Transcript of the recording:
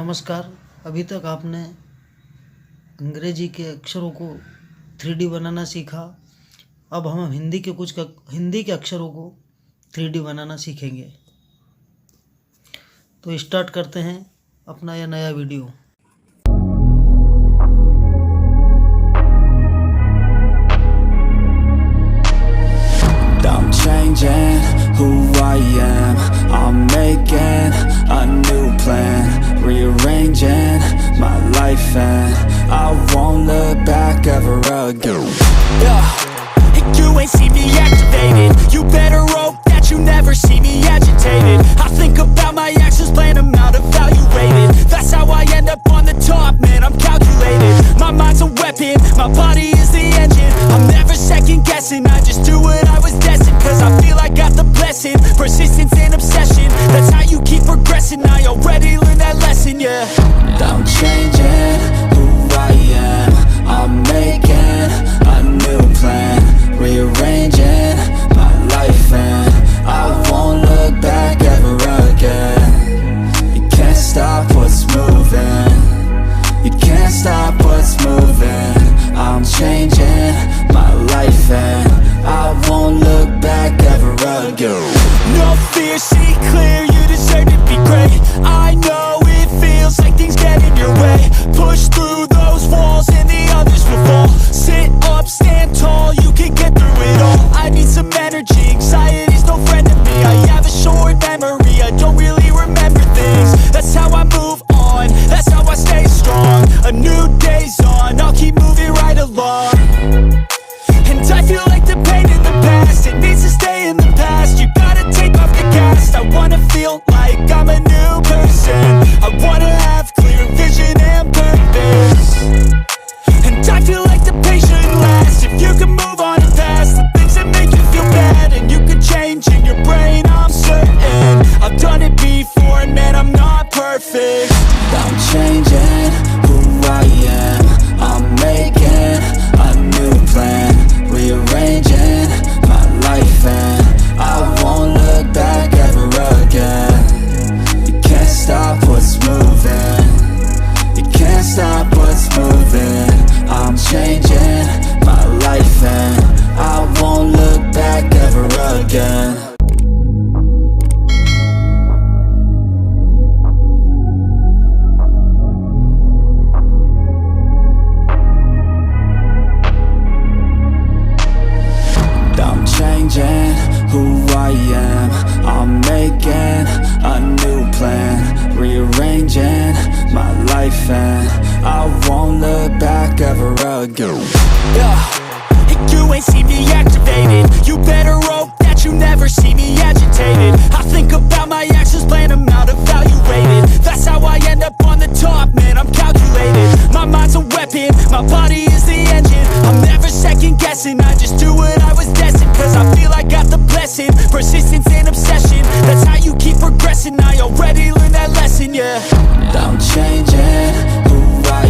नमस्कार। अभी तक आपने अंग्रेजी के अक्षरों को 3D बनाना सीखा। अब हम हिंदी के अक्षरों को 3D बनाना सीखेंगे। तो स्टार्ट करते हैं अपना यह नया video. I'm changing who I am. I'm making a new plan, rearranging my life, and I won't look back ever again. You ain't see me activated. You better hope that you never see me agitated. I think about my actions, plan them out, evaluated. That's how I end up on the top, man, I'm calculated. My mind's a weapon, my body is the engine. I'm never second guessing, I just do what I was destined. Cause I feel I got the blessing, persistence and obsession. That's how you keep progressing, I already learned that lesson, yeah. I'm changing who I am. I'm making a new plan, rearranging my life, and I won't look back ever again. You can't stop what's moving. You can't stop what's moving. I'm changing my life, and I won't look back ever again. No fear, see clear, you deserve to be great. I know it feels like things get in your way. Push through those walls and the others will fall. Sit up, stand tall, you can get through it all. I need some energy, anxiety's no friend to me. I have a short memory, I don't really remember things. That's how I move on, that's how I stay strong. A new day's on, I'll keep moving right along. And I feel like the pain in the past, it needs to stay in the past. You gotta take off the cast. I wanna feel like I'm a new person. I wanna have clear vision and purpose. And I feel like the pain shouldn't last. If you can move on and past the things that make you feel bad, and you can change in your brain, I'm certain. I've done it before, and man, I'm not perfect. I'm changing who I am. I'm making a new plan, rearranging my life, and I won't look back ever again. You can't stop what's moving. You can't stop what's moving. I'm changing my life, and I won't look back ever again. I'm changing who I am. I'm making a new plan, rearranging my life, and I won't look back ever again. You ain't see me activated. You better hope that you never see me agitated. I think about my actions, plan them out, evaluated. That's how I end up on the top, man, I'm calculated. My mind's a weapon, my body is the engine. I'm never second guessing, I just do what I was destined. Cause I feel I got the blessing, persistence and obsession. That's how you keep progressing, I already learned that lesson, yeah. I'm changing who I